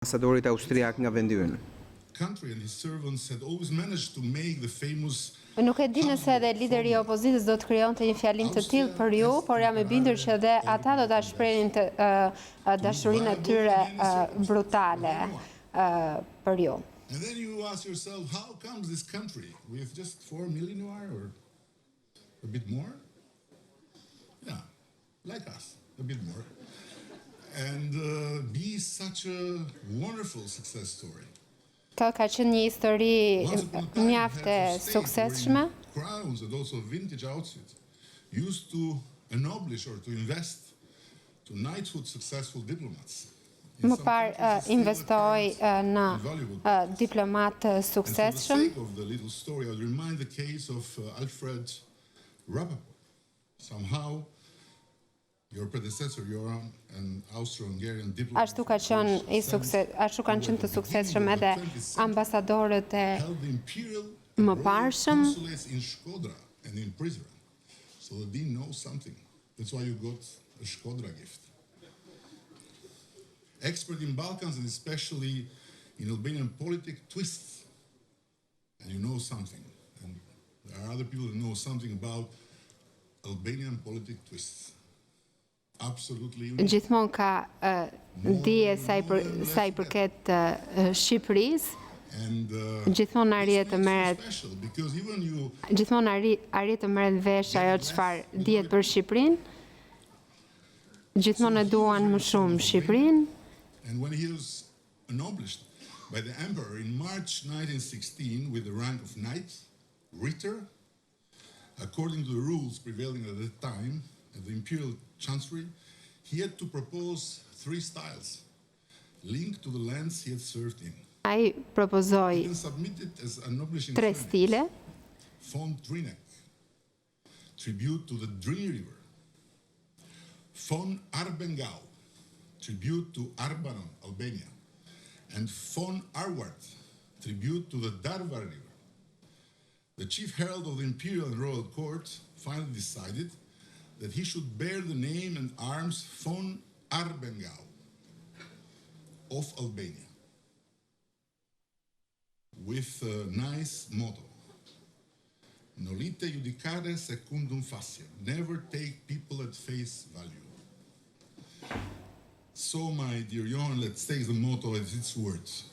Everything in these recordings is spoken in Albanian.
Ambasadorit austriak nga vendi ynë. Nuk e di nëse edhe lideri i opozitës do të krijonte një fjalim të tillë për ju, por jam e bindur që edhe ata do ta shprehin dashurinë e tyre brutale për ju. And then you ask yourself, how comes this country with just 4 million or a bit more? Yeah, like us, a bit more. And be such a wonderful success story. Kjo ka qenë një histori mjaft e suksesshme. Crowns and also vintage outfits used to ennoblish or to invest to knighthood successful diplomats. Më parë investoi në diplomat të suksesshëm. Of the little story, I would remind the case of Alfred Rama. Somehow your predecessor, Johan, an Austro-Hungarian diplomat. Ashtu kanë qenë të suksesshëm edhe ambasadorët e mëparshëm. In Shkodra and in Prizren. So the dean knows something. That's why you got a Shkodra gift. Expert in Balkans and especially in Albanian politic twists. And you know something. And there are other people that know something about Albanian politic twists. Absolutely unique. Gjithmonë ka dije sa i përket Shqipërisë. Gjithmonë arrit të merret. Gjithmonë arrit të merret vesh ajo çfarë dihet për Shqipërinë. Gjithmonë e duan më shumë Shqipërinë. And when he was ennoblished by the emperor in March 1916 with the rank of knight, Ritter, according to the rules prevailing at that time at the imperial chancellery, he had to propose 3 styles linked to the lands he had served in. Ai propozoi 3 stile. Von Trinek, tribute to the Drin River. Von Arbengau, tribute to Arbanon, Albania. And von Arwart, tribute to the Darvar River. The chief herald of the imperial and royal court finally decided that he should bear the name and arms von Arbengau of Albania, with a nice motto: Nolite judicare secundum faciem. Never take people at face value. So, my dear Johan, let's take the motto as its words.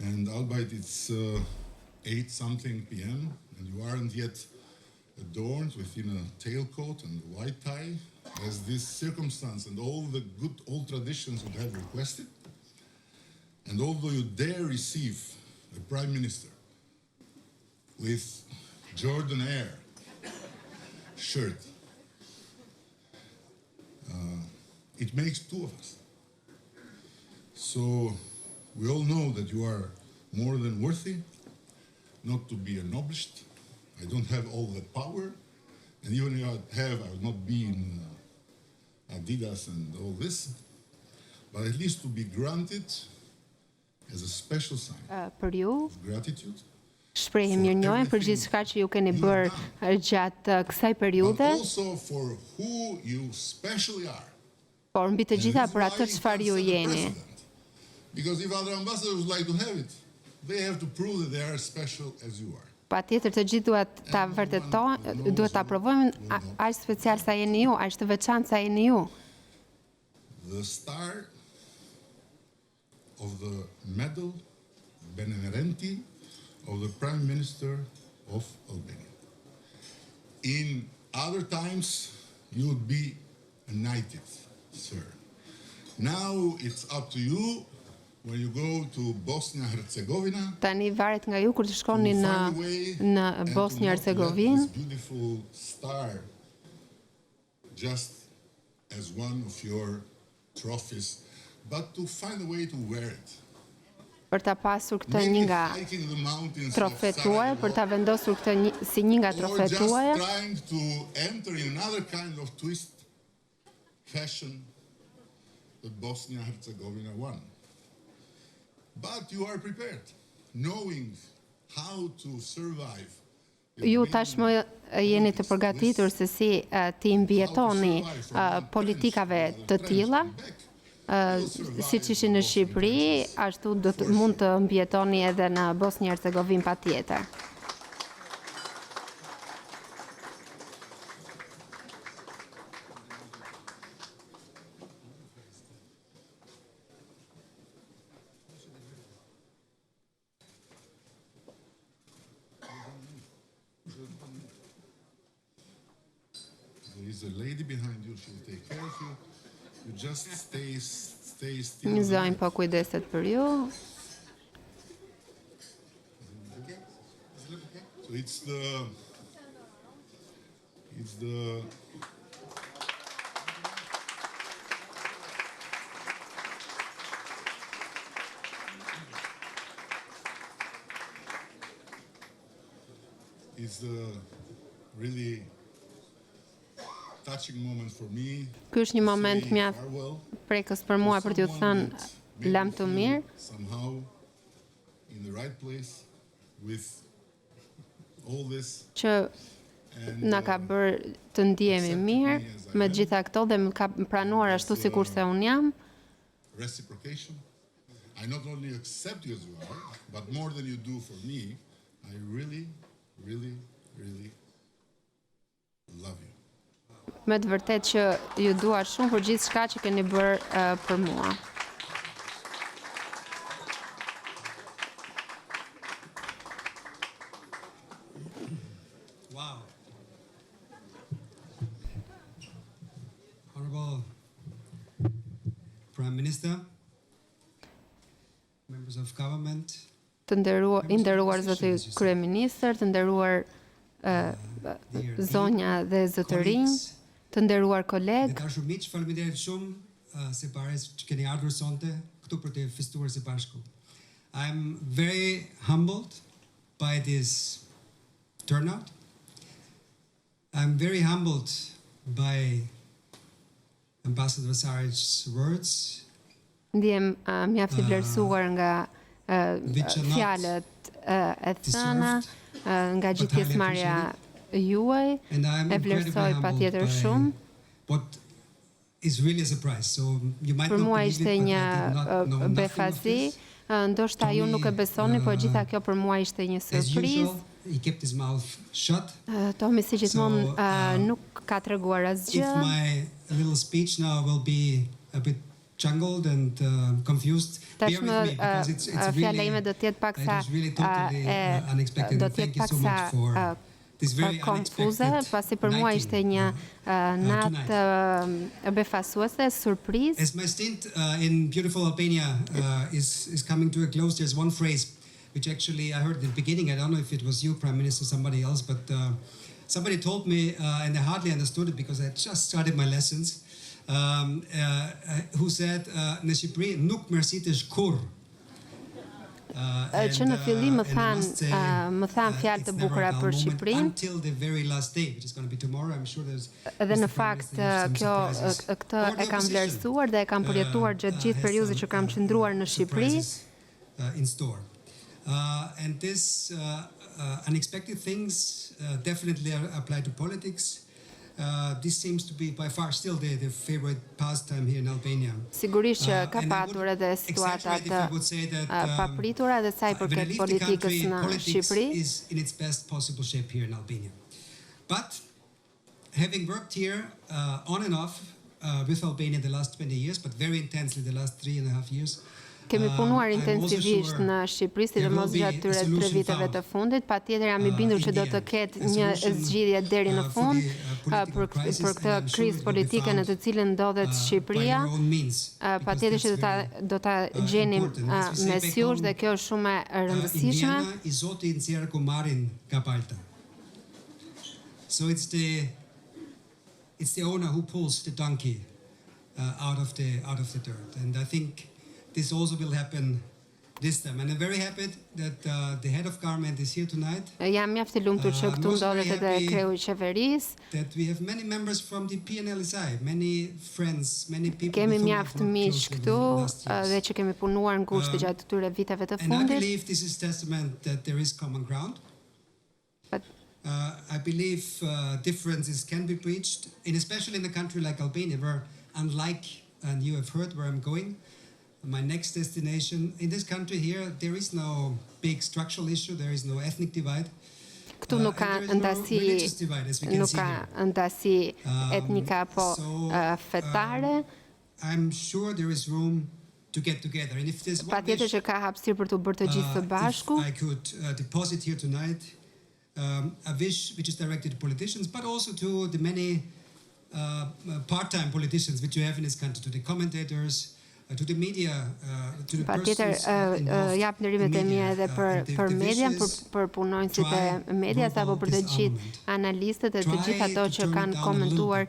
And albeit it's 8-something p.m. and you aren't yet adorned within a tailcoat and a white tie, as this circumstance and all the good old traditions would have requested, and although you dare receive a prime minister with Jordan Air shirt, it makes 2 of us. So we all know that you are more than worthy not to be ennoblished. I don't have all that power, and even if I have, I will not be in Adidas and all this, but at least to be granted as a special sign of gratitude. Shprehim mirënjohjen për gjithçka që ju keni bërë gjatë kësaj periudhe. But also for who you specially are. Por mbi të gjitha për atë çfarë ju jeni. Because if other ambassadors would like to have it, they have to prove that they are as special as you are. Patjetër të gjithë duhet ta vërtetojnë, duhet ta provojnë aq special sa jeni ju, aq të veçantë sa jeni ju. The star of the medal benemerenti of the Prime Minister of Albania. In other times, you would be knighted, sir. Now it's up to you when you go to Bosnje Hercegovinë. Tani varet nga ju kur të shkoni në Bosnje Hercegovinë. Beautiful star, just as one of your trophies, but to find a way to wear it. Për ta pasur këtë një nga trofet tuaja, për ta vendosur këtë si një nga trofet tuaja. Or just trying to enter in another kind of twist fashion that Bosnia Herzegovina won. But you are prepared, knowing how to survive. Ju tashmë jeni të përgatitur se si ti mbijetoni politikave të tilla. siç ishin në Shqipëri, ashtu mund të mbijetoni edhe në Bosnje Hercegovinë patjetër. There is a lady behind you, she will take care of you. You just stay still. Një zonjë po kujdeset për ju. So it's the really touching moment for me. Ky është një moment Say mjaft farewell prekës për mua për t'ju thënë lamtumirë, somehow in the right place with all this që and na ka bërë të ndihemi mirë me gjitha këto dhe më ka pranuar ashtu sikurse unë jam. reciprocation. I not only accept you as you are, but more than you do for me, I really, really, really love you. Me të vërtet që ju dua shumë për gjithë shka që keni bërë për mua. Wow. Honorable Prime Minister, members of government, Të nderuar zoti kryeministër, të nderuar zonja dhe zotërinj, të nderuar dhe kolegë, dashur miq, faleminderit shumë se pares që keni ardhur sonte këtu për të festuar së bashku. I'm very humbled by this turnout. I'm very humbled by Ambassador Saric's words. ndihem mjaft i vlerësuar nga fjalët e thëna, nga gjithë pjesëmarrja juaj, And I'm e incredibly vlerësoj humbled patjetër by shumë. what is really a surprise. So you might Për not mua believe ishte it, but një I did not know nothing of befasi, this. ndoshta ju nuk e besoni, por gjitha kjo për mua ishte një As surprizë. usual, he kept his mouth shut. Tomi si gjithmonë So, nuk ka treguar If asgjë. my little speech now will be a bit jungled and confused, bear Tashmë with me because it's fjala really, ime do të jetë paksa it was really totally unexpected. do And të thank jetë you so much paksa for this very konfuze, unexpected pasi për mua ishte një natë befasuese, surprizë. As my stint in beautiful Albania is coming to a close, there's one phrase which actually I heard at the beginning. I don't know if it was you, Prime Minister, or somebody else, but somebody told me, and I hardly understood it because I just started my lessons, who said, në Shqipëri nuk mërsitesh kurrë. Që në fillim më than fjalë të bukura për Shqipërinë. Until the very last day, which is going to be tomorrow, I'm sure there's. Dhe në fakt këtë e kam vlerësuar dhe e kam përjetuar gjatë gjithë periudhës që kam qëndruar në Shqipëri. In store. And this unexpected things definitely apply to politics. This seems to be by far still the favorite pastime here in Albania. Sigurisht që ka patur edhe situata të papritura dhe sa i përket politikës në Shqipëri. Is in its best possible shape here in Albania. But having worked here on and off with Albania the last 20 years, but very intensely the last 3.5 years, Kemi punuar intensivisht në Shqipëri, sidomos gjatë këtyre 3 viteve të fundit. Patjetër jam i bindur që do të ketë një zgjidhje deri në fund për këtë krizë politike në të cilën ndodhet Shqipëria. Patjetër që do ta gjenim mes jush dhe kjo është shumë e rëndësishme. I Zoti i nxjerr kumarin nga palta. So it's the owner who pulls the donkey out of the dirt, and I think this also will happen this time. And I'm very happy that the head of government is here tonight. Jam mjaft i lumtur që këtu ndodhet edhe kreu i qeverisë. That we have many members from the PNLSI, many friends, many people. Kemi mjaft miq këtu dhe që kemi punuar ngushtë gjatë këtyre viteve të fundit. And I believe fundit. this is testament that there is common ground. I believe differences can be breached, and especially in a country like Albania, where unlike and you have heard where I'm going. My next destination in this country here, there is no big structural issue. There is no ethnic divide. Këtu nuk ka ndasi etnika apo fetare. I'm sure there is room to get together. And if there's one Patjetër që ka hapësirë për të bërë të gjithë së bashku. I could deposit here tonight a wish which is directed to politicians, but also to the many part-time politicians which you have in this country, to the commentators, to the media, to the persons involved jap ndërimet e mia edhe për median, për punonjësit e medias apo për të gjithë analistët e të gjithë ato që kanë komentuar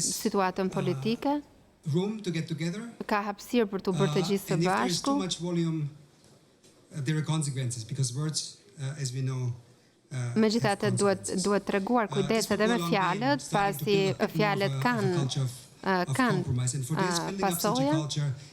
situatën politike. Room to get together. Ka hapësirë për të bërë të gjithë së bashku. And if there is too much volume, there are consequences, because words, as we know, Megjithatë duhet treguar kujdes edhe me fjalët, pasi fjalët kanë pasoja.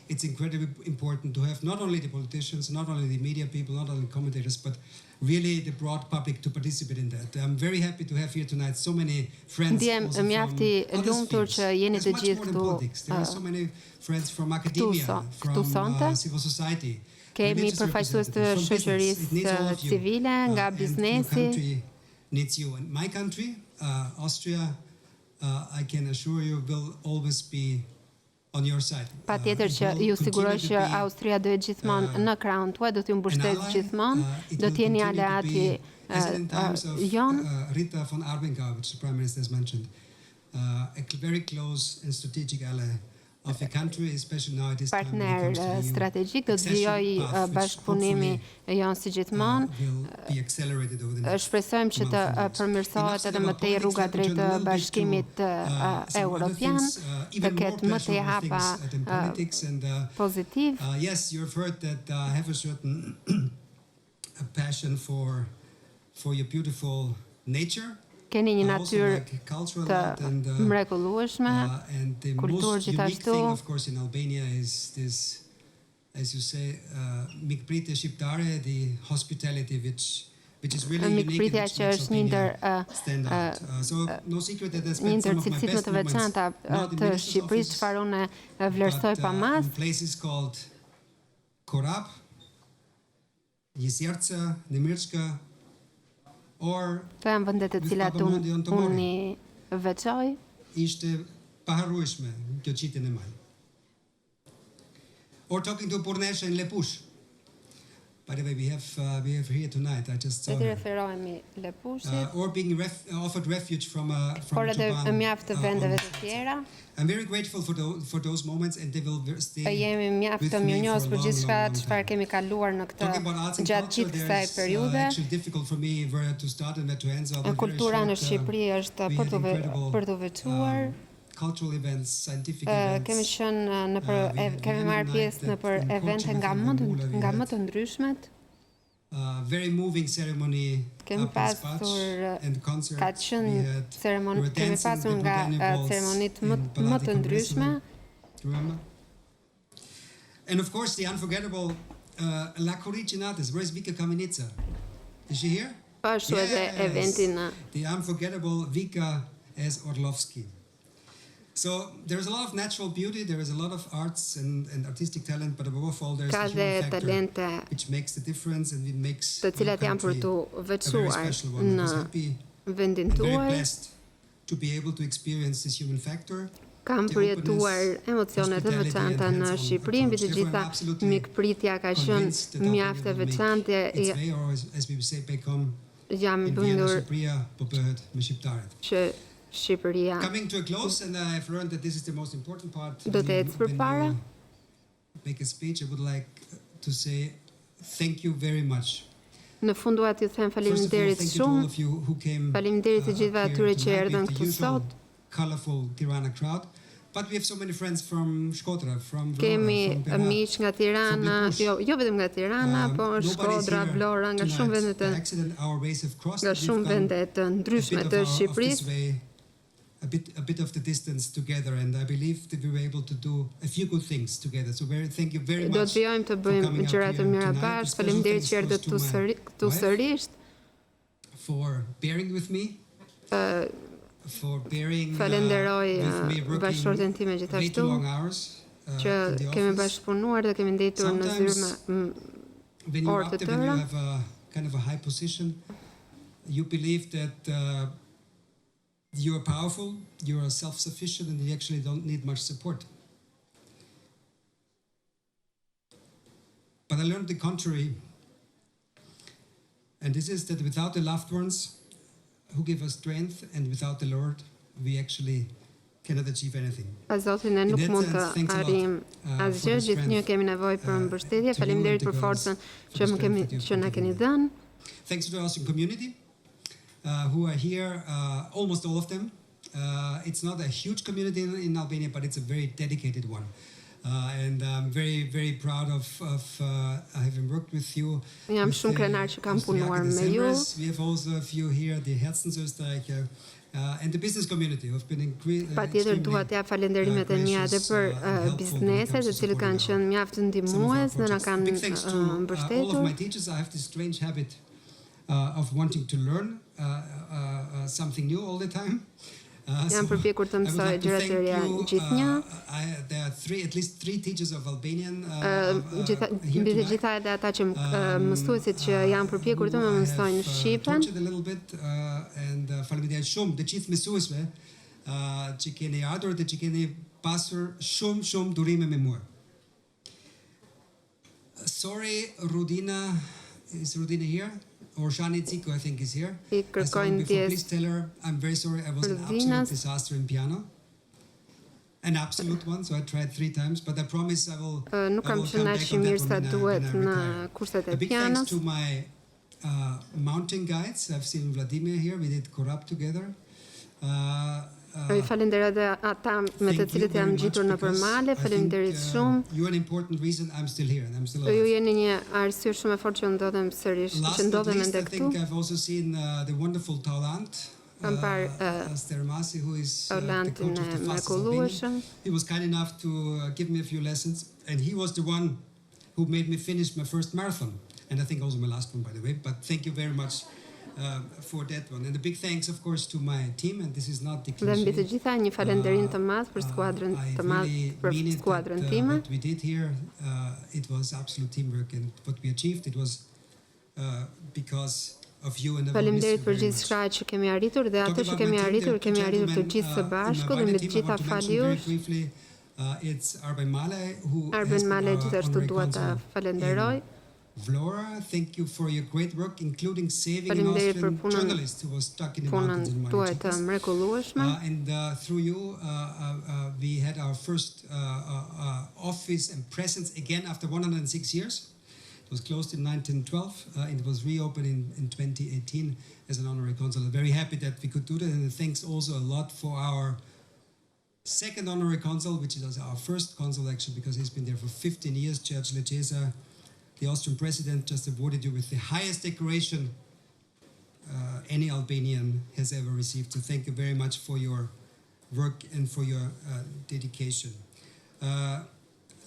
It's incredibly important to have not only the politicians, not only the media people, not only commentators, but really the broad public to participate in that. I'm very happy to have here tonight so many friends also from other spheres. It's much more than politics. There are so many friends from academia, from civil society. Kemi përfaqësues të shoqërisë civile, nga biznesi. Needs you. And my country, Austria, I can assure you, will always be on your side. Patjetër që ju siguroj që Austria do jetë gjithmonë në krahun tuaj, do t'ju mbështet gjithmonë, do të jeni aleati jon. Rita von Arbenga, which the Prime Minister has mentioned, a very close and strategic ally of the country, especially now at this time when it comes to the EU strategjik, do të vijojë bashkëpunimi jon si gjithmonë. Shpresojmë që të përmirësohet edhe më tej rruga drejt bashkimit evropian, të ketë më tej hapa pozitiv. Yes, you've heard that I have a certain passion for your beautiful nature. Keni një natyrë të mrekullueshme, kulturë gjithashtu. Of course, in Albania is this, as you say, mikpritje shqiptare, the hospitality which is really unique and which makes Albania stand out. So no secret that I spent some of my best moments not in the minister's office, but in places called Korab, Jezerca, Nemirska, Të janë vendet të cilat unë veçoj. Ishte paharrueshme kjo qitjen e maj. Or talking to Purneshë in Lepush. By the way, we have here tonight. I just saw her. Or being offered refuge from Japan. I'm very grateful for those moments, and they will stay jemi mjaft të mirënjohës për gjithçka çfarë kemi kaluar në këtë gjatë gjithë kësaj periudhe. Kultura në Shqipëri është për të veçuar. Cultural events, scientific events. Kemi marrë pjesë në për evente nga më të ndryshmet. Very moving ceremony. Kemi pasur nga ceremonitë më të ndryshme. And of course the unforgettable La Coricinatis. Where is Vika Kamenica? Is she here? Ashtu edhe eventi në the unforgettable Vika S. Orlovsky. So there is a lot of natural beauty, there is a lot of arts and artistic talent, but above all there is a human factor which makes the difference and it makes the country a very special one. I was happy and very blessed to be able to experience this human factor. Kam përjetuar emocionet e veçanta në Shqipëri, mbi të gjitha mikpritja ka qenë mjaft e veçantë. Jam i bindur që Shqipëria coming to a close, and I've learned that this is the most important part. Do të ecë përpara. Make a speech. I would like to say thank you very much. Në fund dua t'ju them faleminderit shumë. Faleminderit të gjithëve atyre që erdhën këtu sot. Colorful Tirana crowd. But we have so many friends from Shkodra, from Vlora, Kemi miq nga Tirana, jo vetëm nga Tirana, por Shkodra, Vlora, nga shumë vende të ndryshme të Shqipërisë. A bit of the distance together, and I believe that we were able to do a few good things together. So thank you very much. Do të vijojmë të bëjmë gjëra të mira bashkë. Faleminderit që erdhët këtu sërish. For bearing with me. for bearing Falenderoj with me bashkëshorten time way gjithashtu too long hours që in the kemi office. bashkëpunuar dhe kemi ndetur në zyrë When you're orë të active and you tëra. have a kind of a high position, you believe that you're powerful, you're self-sufficient, and you actually don't need much support. But I learned the contrary, and this is that without the loved ones who give us strength, and without the Lord, we actually cannot achieve anything. Pa Zotin ne nuk mund të arrijm asgjë, gjithnjë kemi nevojë për mbështetje. Faleminderit për forcën që na keni dhënë. Thanks to the Austrian community who are here, almost all of them. It's not a huge community in Albania, but it's a very dedicated one. And I'm very, very proud of having worked with you. Jam shumë krenar që kam punuar me ju. We have also a few here, the Herzensösterreicher, and the business community who've been Patjetër dua t'ja falenderimet e mia edhe për bizneset, të cilët kanë qenë mjaft ndihmues dhe na kanë mbështetur. All of my teachers, I have this strange habit of wanting to learn something new all the time. Jam përpjekur të mësoj gjëra të reja gjithnjë. There are at least three teachers of Albanian. Mbi të gjitha edhe ata që mësuesit që janë përpjekur të më mësojnë shqipen. And faleminderit shumë të gjithë mësuesve që keni ardhur dhe që keni pasur shumë durime me mua. Sorry, Rudina, is Rudina here? Or Shani Tsiko, I think, is here. I saw him before. Please tell her I'm very sorry. I was an absolute disaster in piano. An absolute one, so I tried 3 times, but I promise I will Nuk kam qenë aq i mirë sa duhet në kurset e pianos. A big thanks pianos. to my mountain guides. I've seen Vladimir here. We did Korab together. Ju falenderoj edhe ata me të cilët jam ngjitur nëpër male, faleminderit shumë. You're an important reason I'm still here and I'm still Ju alive. jeni një arsye shumë e fortë që ndodhem sërish, që ndodhem ende I këtu. think I've also seen the wonderful Taulant. Kam parë Stermasi, who is the Taulantin coach of the e fastest mrekullueshëm. Albanian. He was kind enough to give me a few lessons, and he was the one who made me finish my first marathon, and I think also my last one, by the way. But thank you very much for that one, and a big thanks, of course, to my team. And this is not the Dhe mbi të cliché. gjitha një falënderim të madh për skuadrën të madh për skuadrën time. What we did here, it was absolute teamwork, and what we achieved, it was because of you and Faleminderit për gjithçka që kemi arritur dhe atë që kemi arritur të gjithë së bashku dhe me të gjitha fal jush. It's Arben Male, who Arben Male gjithashtu dua ta falenderoj. Vlora, thank you for your great work, including saving an Faleminderit për Austrian journalist who was stuck in the mountains in tuaj të Manichas. mrekullueshme. And through you, we had our first office and presence again after 106 years. It was closed in 1912. It was reopened in 2018 as an honorary consul. I'm very happy that we could do that, and thanks also a lot for our second honorary consul, which is our first consul actually, because he's been there for 15 years, George Lecesa. The Austrian president just awarded you with the highest decoration any Albanian has ever received. So thank you very much for your work and for your dedication.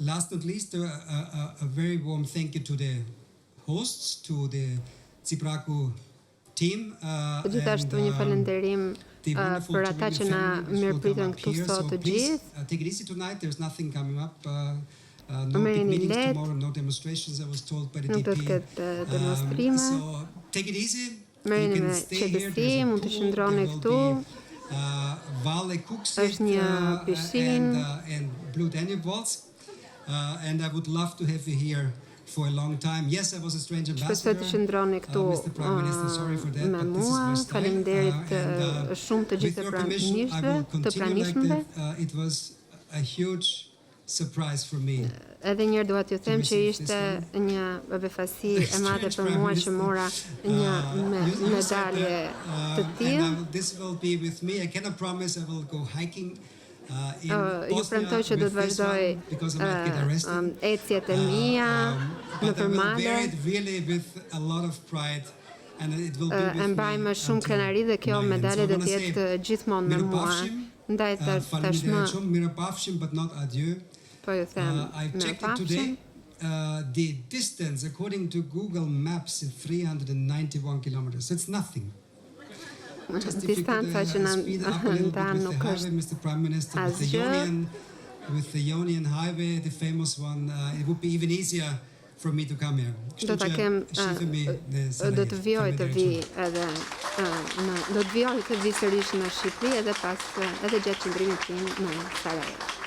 Last but not least, a very warm thank you to the hosts, to the Tsipraku team. Gjithashtu një falënderim për ata që na mirëpritën këtu sot të gjithë. Take it easy tonight. There's nothing coming up. No big meetings tomorrow, no demonstrations, I was told by the Nuk do të DP. ketë demonstrime. So take it easy. Merreni You me can stay here. qetësi, mund të qëndroni këtu. Vale Kuksit Është një pishinë. and Blue Danube Waltz. And I would love to have you here for a long time. Yes, I was a strange ambassador. Shpresoj të qëndroni këtu Mr. Prime Minister, sorry for that, me but this is mua. my style. Faleminderit shumë të gjithë të pranishmëve. It was a huge surprise for me. Edhe një herë dua t'ju them që ishte një befasi e madhe për mua që mora një medalje të tillë. This will be with me. I cannot promise I will go hiking in Ju premtoj që do të vazhdoj ecjet e mia nëpër male. E mbaj me shumë krenari dhe kjo medalje do të jetë gjithmonë me mua. Ndaj tashmë po ju them mirëpafshim. The distance according to Google Maps is 391 kilometers. It's nothing. distanca që na ndan nuk është Mr. Prime Minister, asgjë. with the Ionian Highway, the famous one, it would be even easier for me to come here. Do ta kem do të vijoj të vi edhe do të vijoj të vi sërish në Shqipëri edhe gjatë qëndrimit tim në Sarajevo.